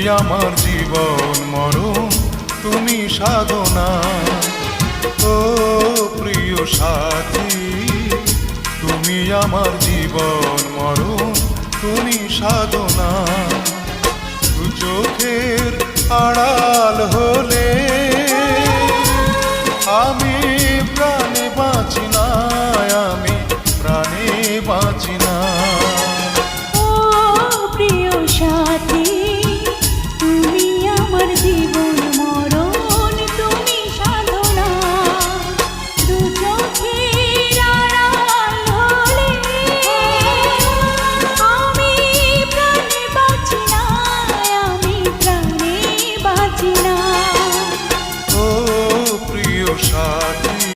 আমার জীবন মরণ, তুমি সাধনা। ও প্রিয় সাথী, তুমি আমার জীবন মরণ, তুমি সাধনা। দু চোখের আড়াল হলে আমি প্রাণে বাঁচি না, আমি প্রাণে বাঁচি না।